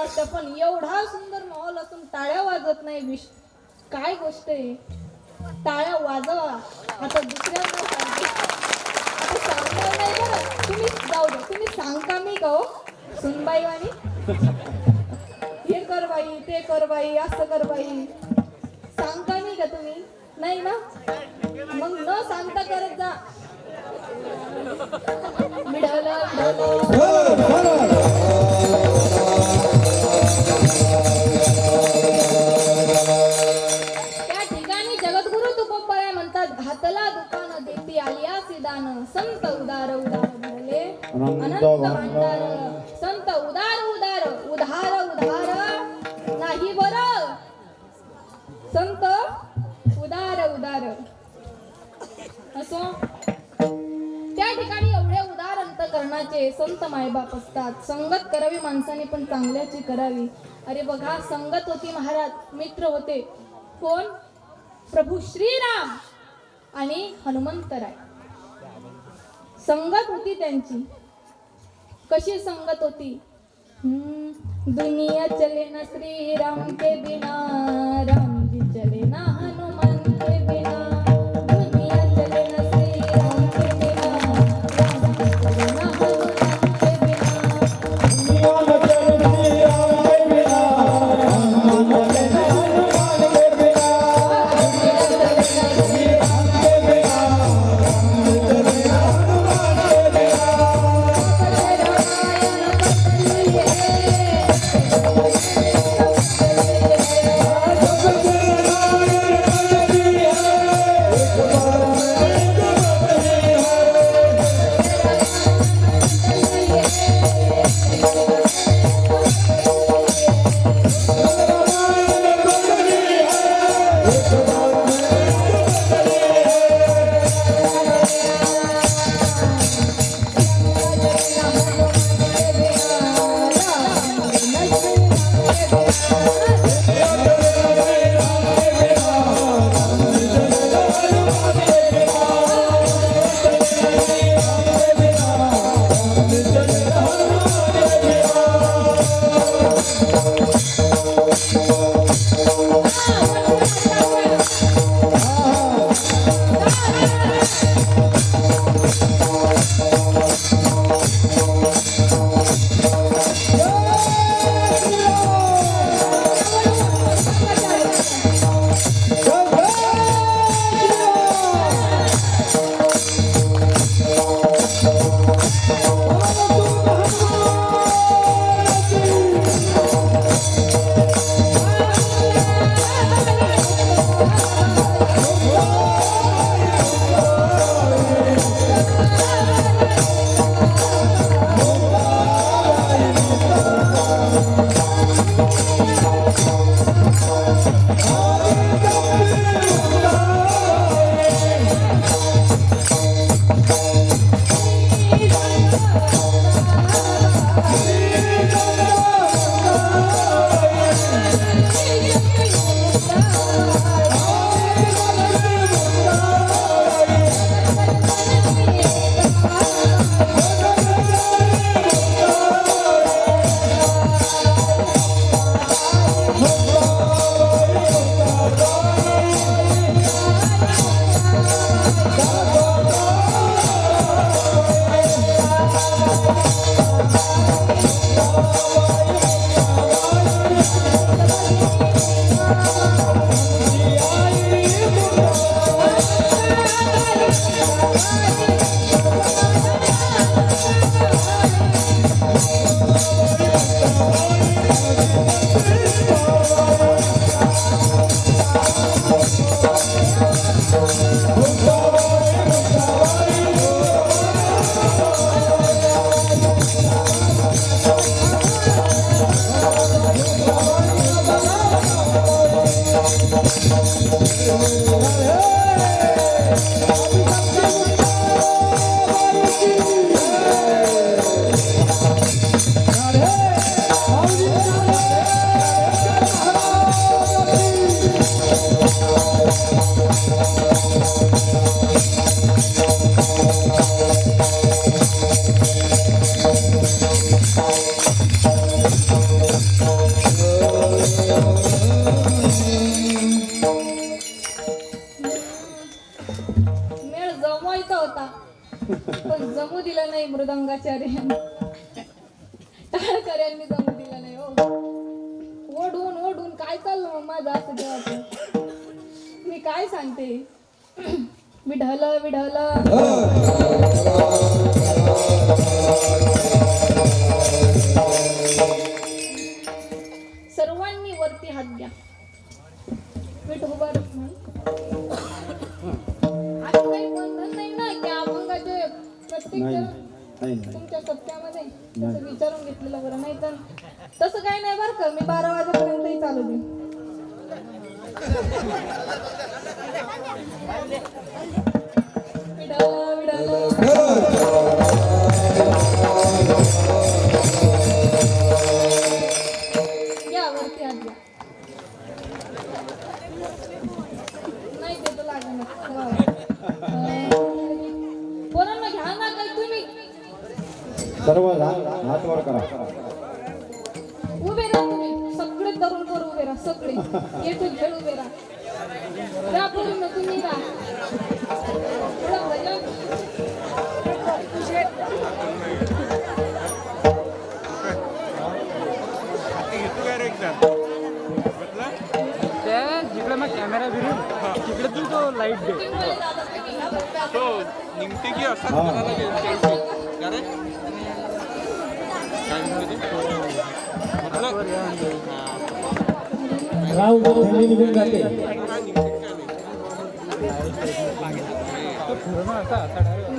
वाटतं, पण एवढा सुंदर माहोल असून टाळ्या वाजत नाही. काय गोष्ट आहे. टाळ्या वाजवा. आता दुसऱ्यांना सांगते. आता सांगणार नाही बरं, तुम्ही जाऊ दे. तुम्ही सांगता मी का हो सुनबाई वाणी, हे कर बाई, ते कर बाई, असं कर बाई, सांगता मी का तुम्ही? नाही ना, मग न सांगता करत जा. त्या ठिकाणी जगद्गुरु तुकोबराय म्हणतात, घातला दुकान देती आलिया सिदान, संत उदार उदार भरले अनंत भांडार, संत उदार उदार उधार उधार नाही बरं, संत उदार उदार. असो त्या ठिकाणी एवढे उदार अंतकरणाचे संत मायबाप असतात. संगत करावी माणसाने, पण चांगल्याची करावी. अरे बघा, संगत होती महाराज, मित्र होते. कोण? प्रभू श्रीराम आणि हनुमंतराय. संगत होती त्यांची. कशी संगत होती? दुनिया चले ना श्री राम के बिना, राम जी चले ना हनुमान के बिना. दुनिया चले ना श्री राम के बिना, राम जी चले ना हनुमान के बिना. दुनिया न चले श्री राम के बिना, राम न चले हनुमान के बिना. दुनिया चले ना श्री राम के बिना, राम न चले हनुमान के बिना. रामायण पठली है, मंगाचार्य टाळकऱ्यांनी जमू दिलं नाही हो. ओढून ओढून काय चाललं मग माझं असं जेव्हा मी काय सांगते. विढल विढल सर्वांनी वरती हात द्या. विठोबर असं काही बंधन नाही ना की अभंगाचे प्रत्येक नाही जण नाही नाही तुमच्या सत्यामध्ये तसं विचारून घेतलेलं बरं. नाही तर तसं काही नाही बरं का. मी 12 वाजेपर्यंतही चालू दे. विडाला विडाला या वरती हात द्या. नाही ते तर लागणार. पोरांना घ्या ना काही तुम्ही. सर्व हात वर करा. उभे राहा तुम्ही सगळे तरुण पोर उभे राहा. सगळे येथून खेळ उभे राहा. त्या पोरींना तुम्ही राहा. थोडं भजन. जिकडे मग कॅमेरा फिरून तिकडे तू तो लाईट दे तो निघते की असं हा. कोणाला घ्यायचं? का रे? काय म्हणते ते? म्हटलं, राव थंडी निघून जाते. काय निघते काय नाही. पूर्ण असा आता डायरेक्ट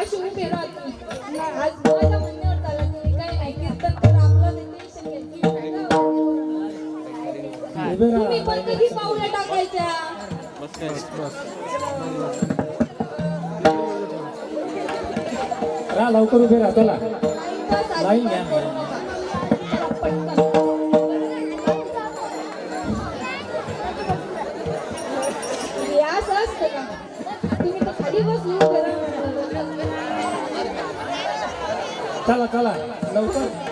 अशी उभे राहा तुम्ही. आज माझ्या म्हणण्यावर चाला तुम्ही. काही नाही कीर्तन करा. आपलं ते टेन्शन घ्यायची नाही ना. तुम्ही पण कधी पावलं टाकायच्या. राहा लवकर उभे राहा. चला बस आधी लाईन पण घ्या. करू नका. चला, पटकन. हे असं असतं का? तुम्ही तर खाली बसले उभे राहा. चला चला लवकर.